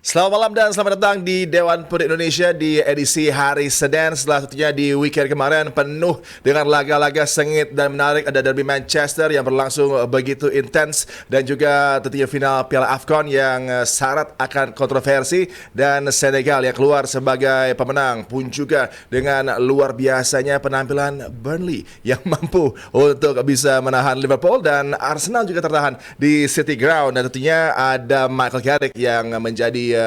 Selamat malam dan selamat datang di Dewan Pemuda Indonesia di edisi hari Senin. Setelah tentunya di weekend kemarin penuh dengan laga-laga sengit dan menarik. Ada Derby Manchester yang berlangsung begitu intens dan juga tentunya final Piala AFCON yang syarat akan kontroversi, dan Senegal yang keluar sebagai pemenang pun juga dengan luar biasanya penampilan Burnley yang mampu untuk bisa menahan Liverpool, dan Arsenal juga tertahan di City Ground, dan tentunya ada Michael Carrick yang menjadi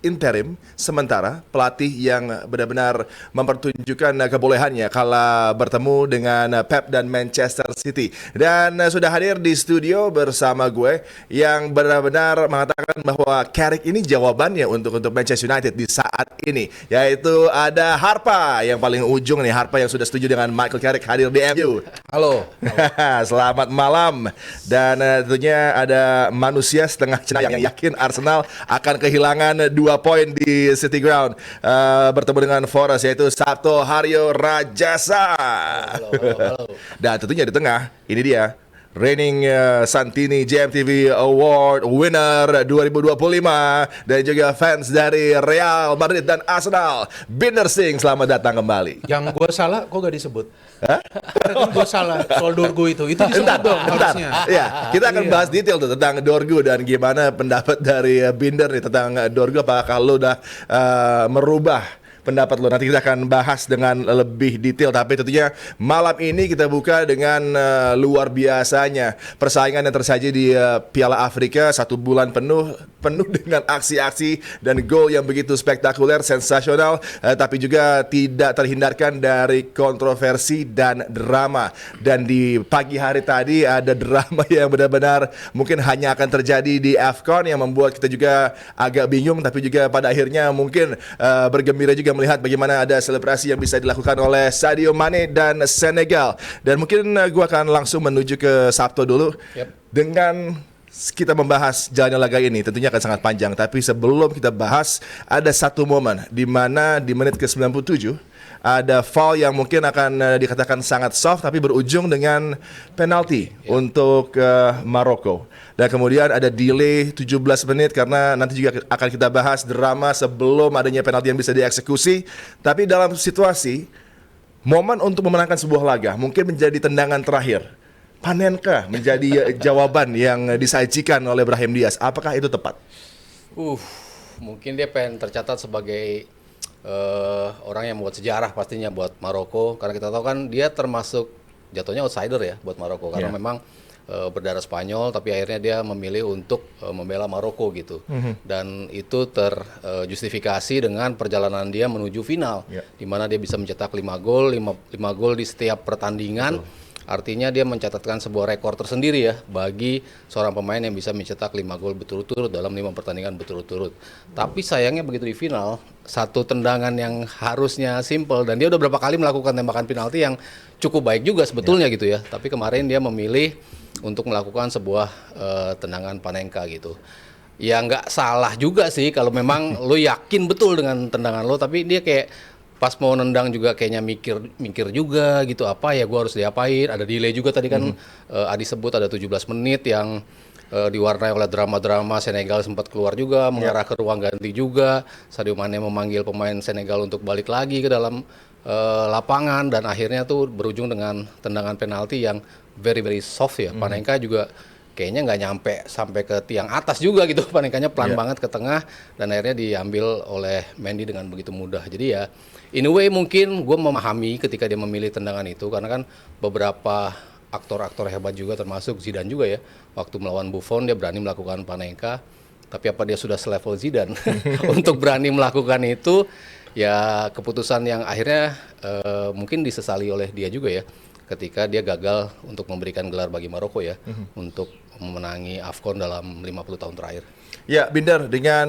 interim sementara pelatih yang benar-benar mempertunjukkan kebolehannya kala bertemu dengan Pep dan Manchester City. Dan sudah hadir di studio bersama gue yang benar-benar mengatakan bahwa Carrick ini jawabannya untuk Manchester United di saat ini, yaitu ada Harpa yang paling ujung nih. Harpa yang sudah setuju dengan Michael Carrick hadir di MU. Halo. Selamat malam. Dan tentunya ada manusia setengah Cina yang yakin Arsenal akan kehilangan 2 poin di City Ground bertemu dengan Forest, yaitu Sabto Haryo Rajasa. Halo. Dan tentunya di tengah ini dia reigning Santini JMTV Award winner 2025 dan juga fans dari Real Madrid dan Arsenal, Binder Singh. Selamat datang kembali. Yang gue salah kok gak disebut? Gue salah soal Dorgo itu disebut dong harusnya. Ya, kita akan bahas detail tuh tentang Dorgo dan gimana pendapat dari Binder nih tentang Dorgo. Apakah lo udah merubah pendapat lo? Nanti kita akan bahas dengan lebih detail. Tapi tentunya malam ini kita buka dengan luar biasanya persaingan yang tersaji di Piala Afrika. 1 bulan penuh dengan aksi-aksi dan gol yang begitu spektakuler, sensasional, tapi juga tidak terhindarkan dari kontroversi dan drama. Dan di pagi hari tadi ada drama yang benar-benar mungkin hanya akan terjadi di AFCON yang membuat kita juga agak bingung, tapi juga pada akhirnya mungkin bergembira juga melihat bagaimana ada selebrasi yang bisa dilakukan oleh Sadio Mane dan Senegal. Dan mungkin gua akan langsung menuju ke Sabto dulu. Dengan kita membahas jalannya laga ini tentunya akan sangat panjang, tapi sebelum kita bahas ada satu momen di mana di menit ke-97 ada foul yang mungkin akan dikatakan sangat soft tapi berujung dengan penalti untuk Maroko. Dan kemudian ada delay 17 menit karena nanti juga akan kita bahas drama sebelum adanya penalti yang bisa dieksekusi. Tapi dalam situasi momen untuk memenangkan sebuah laga mungkin menjadi tendangan terakhir, Panenka menjadi jawaban yang disajikan oleh Brahim Diaz. Apakah itu tepat? Mungkin dia pengen tercatat sebagai orang yang membuat sejarah pastinya buat Maroko, karena kita tahu kan dia termasuk jatuhnya outsider ya buat Maroko, karena memang berdarah Spanyol tapi akhirnya dia memilih untuk membela Maroko gitu. Dan itu terjustifikasi dengan perjalanan dia menuju final, di mana dia bisa mencetak 5 gol di setiap pertandingan. Artinya dia mencatatkan sebuah rekor tersendiri ya bagi seorang pemain yang bisa mencetak 5 gol berturut-turut dalam 5 pertandingan berturut-turut. Tapi sayangnya begitu di final, satu tendangan yang harusnya simple, dan dia udah berapa kali melakukan tembakan penalti yang cukup baik juga sebetulnya gitu ya. Tapi kemarin dia memilih untuk melakukan sebuah tendangan Panenka gitu. Ya nggak salah juga sih kalau memang lo yakin betul dengan tendangan lo, tapi dia kayak pas mau nendang juga kayaknya mikir juga gitu, apa ya gue harus diapain. Ada delay juga tadi kan Adi sebut ada 17 menit yang diwarnai oleh drama-drama. Senegal sempat keluar juga mengarah ke ruang ganti juga. Sadio Mane memanggil pemain Senegal untuk balik lagi ke dalam lapangan, dan akhirnya tuh berujung dengan tendangan penalti yang very very soft ya. Panenka juga kayaknya nggak nyampe sampai ke tiang atas juga gitu. Panenkanya pelan banget ke tengah, dan akhirnya diambil oleh Mendy dengan begitu mudah. Jadi ya in a way mungkin gue memahami ketika dia memilih tendangan itu, karena kan beberapa aktor-aktor hebat juga termasuk Zidane juga ya, waktu melawan Buffon dia berani melakukan Panenka. Tapi apa dia sudah selevel Zidane untuk berani melakukan itu? Ya keputusan yang akhirnya mungkin disesali oleh dia juga ya, ketika dia gagal untuk memberikan gelar bagi Maroko ya, untuk memenangi AFCON dalam 50 tahun terakhir. Ya, Binder, dengan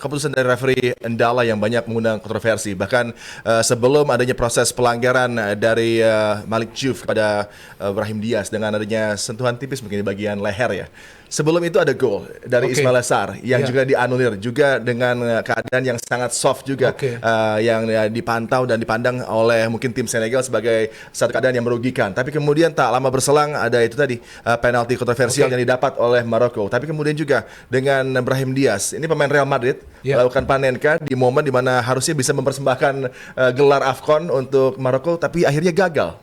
keputusan dari referee Ndala yang banyak mengundang kontroversi, bahkan sebelum adanya proses pelanggaran dari Malik Diouf kepada Brahim Diaz dengan adanya sentuhan tipis mungkin di bagian leher ya. Sebelum itu ada gol dari Oke. Ismail Assar yang Ya. juga dianulir juga dengan keadaan yang sangat soft juga, Oke. yang dipantau dan dipandang oleh mungkin tim Senegal sebagai satu keadaan yang merugikan. Tapi kemudian tak lama berselang ada itu tadi penalti kontroversial Oke. yang didapat oleh Maroko. Tapi kemudian juga dengan Brahim Diaz, ini pemain Real Madrid, Ya. melakukan Panenka di momen dimana harusnya bisa mempersembahkan gelar AFCON untuk Maroko, tapi akhirnya gagal.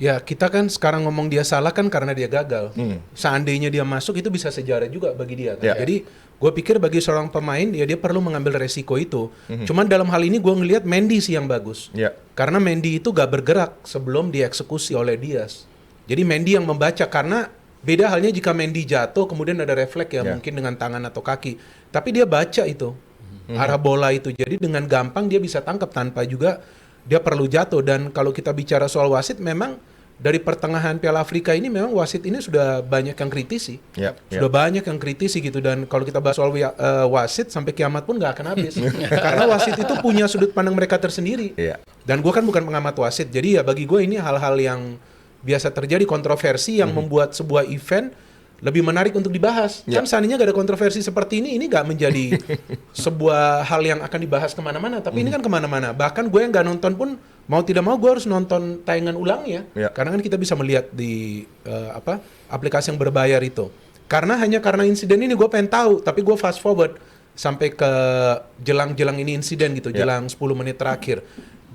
Ya, kita kan sekarang ngomong dia salah kan karena dia gagal. Seandainya dia masuk itu bisa sejarah juga bagi dia. Kan? Ya. Jadi gue pikir bagi seorang pemain ya dia perlu mengambil resiko itu. Cuman dalam hal ini gue ngelihat Mendy sih yang bagus. Ya. Karena Mendy itu gak bergerak sebelum dieksekusi oleh Diaz. Jadi Mendy yang membaca karena beda halnya jika Mendy jatuh kemudian ada refleks ya Ya. mungkin dengan tangan atau kaki. Tapi dia baca itu arah bola itu. Jadi dengan gampang dia bisa tangkap tanpa juga dia perlu jatuh. Dan kalau kita bicara soal wasit memang dari pertengahan Piala Afrika ini memang wasit ini sudah banyak yang kritisi. Ya, Sudah banyak yang kritisi gitu dan kalau kita bahas soal wasit sampai kiamat pun nggak akan habis. Karena wasit itu punya sudut pandang mereka tersendiri. Iya. Dan gue kan bukan pengamat wasit. Jadi ya bagi gue ini hal-hal yang biasa terjadi kontroversi yang membuat sebuah event lebih menarik untuk dibahas. Ya. Kan seandainya gak ada kontroversi seperti ini gak menjadi sebuah hal yang akan dibahas kemana-mana. Tapi ini kan kemana-mana. Bahkan gue yang gak nonton pun mau tidak mau gue harus nonton tayangan ulangnya. Ya. Karena kan kita bisa melihat di aplikasi yang berbayar itu. Karena insiden ini gue pengen tahu. Tapi gue fast forward sampai ke jelang ini insiden gitu. Ya. Jelang 10 menit terakhir.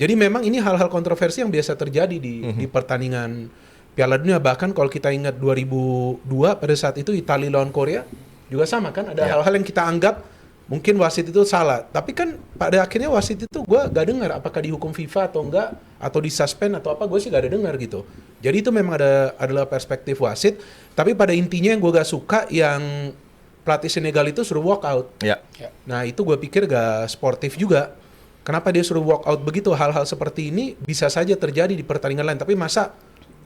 Jadi memang ini hal-hal kontroversi yang biasa terjadi di pertandingan Piala Dunia. Bahkan kalau kita ingat 2002 pada saat itu Italia lawan Korea juga sama kan, ada Ya. hal-hal yang kita anggap mungkin wasit itu salah, tapi kan pada akhirnya wasit itu gue gak dengar apakah dihukum FIFA atau enggak atau disuspend atau apa, gue sih gak ada dengar gitu. Jadi itu memang adalah perspektif wasit, tapi pada intinya yang gue gak suka yang pelatih Senegal itu suruh walk out. Ya. Nah itu gue pikir gak sportif juga. Kenapa dia suruh walk out begitu? Hal-hal seperti ini bisa saja terjadi di pertandingan lain, tapi masa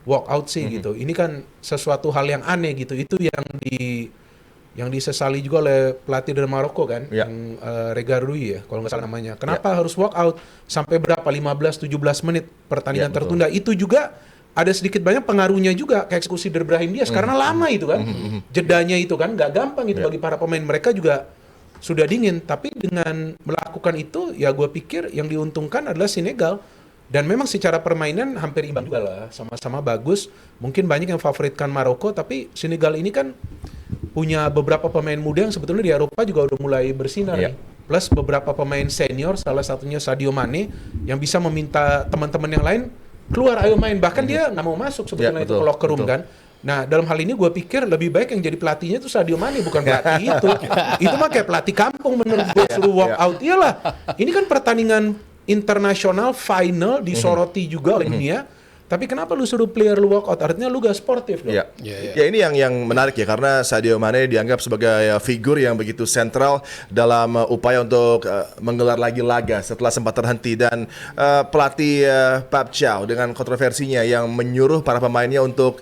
walk out sih gitu. Ini kan sesuatu hal yang aneh gitu. Itu yang disesali juga oleh pelatih dari Maroko kan, Ya. yang Regragui ya kalau nggak salah namanya. Kenapa harus walk out sampai berapa 15-17 menit pertandingan Ya, betul. tertunda? Itu juga ada sedikit banyak pengaruhnya juga ke eksekusi dari Brahim Diaz karena lama itu kan. Jedanya itu kan nggak gampang itu Ya. bagi para pemain, mereka juga sudah dingin. Tapi dengan melakukan itu ya gue pikir yang diuntungkan adalah Senegal. Dan memang secara permainan hampir imbang juga lah, sama-sama bagus. Mungkin banyak yang favoritkan Maroko, tapi Senegal ini kan punya beberapa pemain muda yang sebetulnya di Eropa juga udah mulai bersinar Iya. nih. Plus beberapa pemain senior, salah satunya Sadio Mane, yang bisa meminta teman-teman yang lain keluar, ayo main. Bahkan dia nggak mau masuk sebetulnya itu betul, ke locker room betul. kan. Nah, dalam hal ini gue pikir lebih baik yang jadi pelatihnya itu Sadio Mane, bukan pelatih itu. Itu mah kayak pelatih kampung menurut gue, suruh walk out. Iyalah, ini kan pertandingan internasional final disoroti juga oleh dunia. Tapi kenapa lu suruh player lu walk out? Artinya lu gak sportif dong. Ya. Ya, ya. Ya, ini yang menarik ya, karena Sadio Mane dianggap sebagai figur yang begitu sentral dalam upaya untuk menggelar lagi laga setelah sempat terhenti, dan pelatih Pape Thiaw dengan kontroversinya yang menyuruh para pemainnya untuk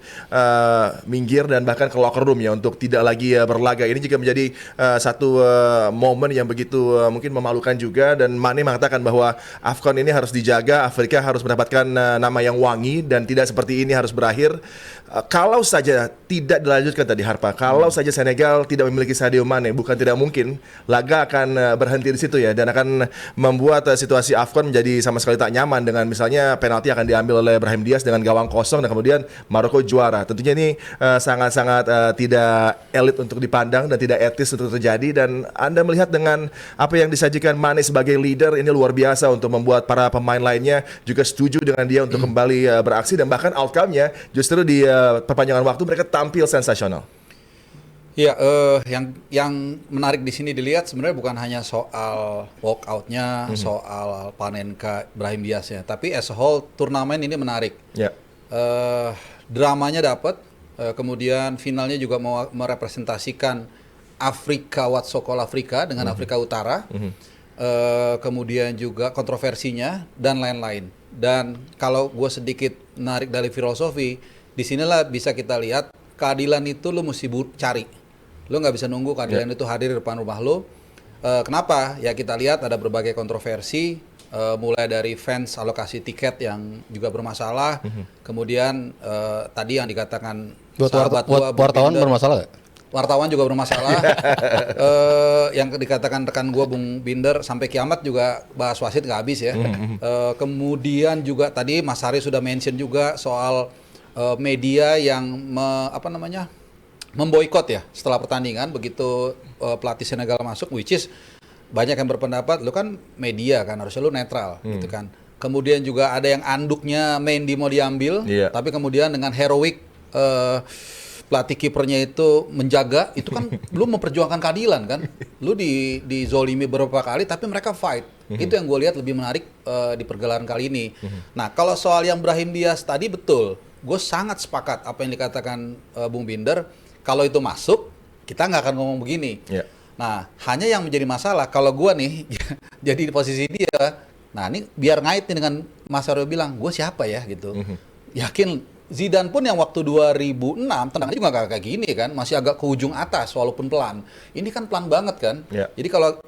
minggir dan bahkan ke locker room ya untuk tidak lagi berlaga. Ini juga menjadi satu momen yang begitu mungkin memalukan juga, dan Mane mengatakan bahwa AFCON ini harus dijaga, Afrika harus mendapatkan nama yang wangi dan tidak seperti ini harus berakhir. Kalau saja tidak dilanjutkan tadi Harpa, kalau saja Senegal tidak memiliki Sadio Mane, bukan tidak mungkin laga akan berhenti di situ ya, dan akan membuat situasi AFCON menjadi sama sekali tak nyaman dengan misalnya penalti akan diambil oleh Brahim Diaz dengan gawang kosong dan kemudian Maroko juara. Tentunya ini sangat-sangat tidak elit untuk dipandang dan tidak etis untuk terjadi, dan Anda melihat dengan apa yang disajikan Mane sebagai leader ini luar biasa untuk membuat para pemain lainnya juga setuju dengan dia untuk kembali beraksi, dan bahkan outcome-nya justru di perpanjangan waktu mereka tampil sensasional. Ya, yang menarik di sini dilihat sebenarnya bukan hanya soal walkout-nya, soal Panenka Brahim Diaz-nya, tapi as a whole turnamen ini menarik. Ya. Dramanya dapat, kemudian finalnya juga mau merepresentasikan Afrika, what so called Afrika dengan Afrika Utara, kemudian juga kontroversinya dan lain-lain. Dan kalau gue sedikit menarik dari filosofi, disinilah bisa kita lihat keadilan itu lo mesti cari. Lo nggak bisa nunggu keadilan itu hadir di depan rumah lo. Kenapa? Ya kita lihat ada berbagai kontroversi, mulai dari fans alokasi tiket yang juga bermasalah, kemudian tadi yang dikatakan Buat sahabat gua, wartawan Binder. bermasalah nggak? wartawan juga bermasalah. Yang dikatakan rekan gua Bung Binder sampai kiamat juga bahas wasit nggak habis ya. Kemudian juga tadi Mas Hari sudah mention juga soal media yang memboikot ya setelah pertandingan begitu pelatih Senegal masuk, which is banyak yang berpendapat lu kan media kan harusnya lu netral gitu kan. Kemudian juga ada yang anduknya Mendy mau diambil, tapi kemudian dengan heroik pelatih kipernya itu menjaga, itu kan lu memperjuangkan keadilan kan. Lu dizolimi beberapa kali tapi mereka fight. Itu yang gue lihat lebih menarik di pergelaran kali ini. Nah, kalau soal yang Brahim Diaz tadi betul. Gue sangat sepakat apa yang dikatakan Bung Binder. Kalau itu masuk, kita nggak akan ngomong begini. Nah, hanya yang menjadi masalah kalau gue nih jadi di posisi dia. Nah, ini biar ngait nih dengan Mas Aryo bilang, gue siapa ya gitu. Yakin Zidane pun yang waktu 2006 tendangannya juga nggak kayak gini kan, masih agak ke ujung atas walaupun pelan. Ini kan pelan banget kan. Jadi kalau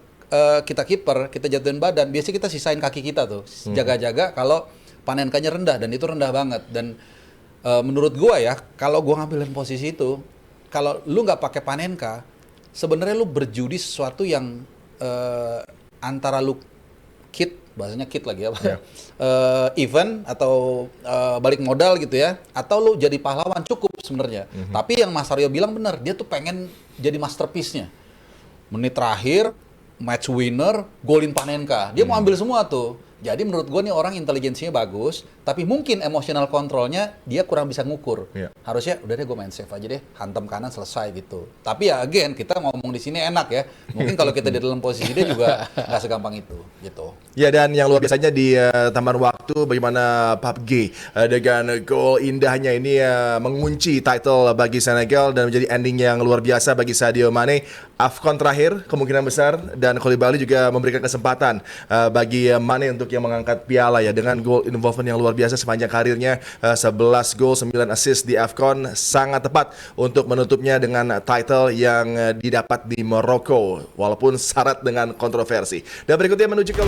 kita kiper, kita jatuhin badan, biasanya kita sisain kaki kita tuh, jaga-jaga kalau Panenkanya rendah dan itu rendah banget. Dan menurut gua ya, kalau gua ngambilin posisi itu, kalau lu nggak pakai Panenka, sebenarnya lu berjudi sesuatu yang antara lu bahasanya kit lagi apa event atau balik modal gitu ya, atau lu jadi pahlawan cukup sebenarnya. Tapi yang Mas Aryo bilang benar, dia tuh pengen jadi masterpiece-nya. Menit terakhir match winner, golin Panenka, dia mau ambil semua tuh. Jadi menurut gue nih orang intelijensinya bagus, tapi mungkin emotional controlnya dia kurang bisa ngukur. Harusnya udah deh gue main safe aja deh, hantam kanan selesai gitu. Tapi ya again kita ngomong di sini enak ya. Mungkin kalau kita di dalam posisi dia juga nggak segampang itu gitu. Ya, dan yang luar biasanya di tambahan waktu bagaimana PUBG dengan gol indahnya ini mengunci title bagi Senegal dan menjadi ending yang luar biasa bagi Sadio Mane. AFCON terakhir kemungkinan besar dan Koulibaly juga memberikan kesempatan bagi Mane untuk yang mengangkat piala ya dengan gol involvement yang luar biasa sepanjang karirnya, 11 gol 9 assist di AFCON, sangat tepat untuk menutupnya dengan title yang didapat di Maroko walaupun syarat dengan kontroversi. Dan berikutnya menuju ke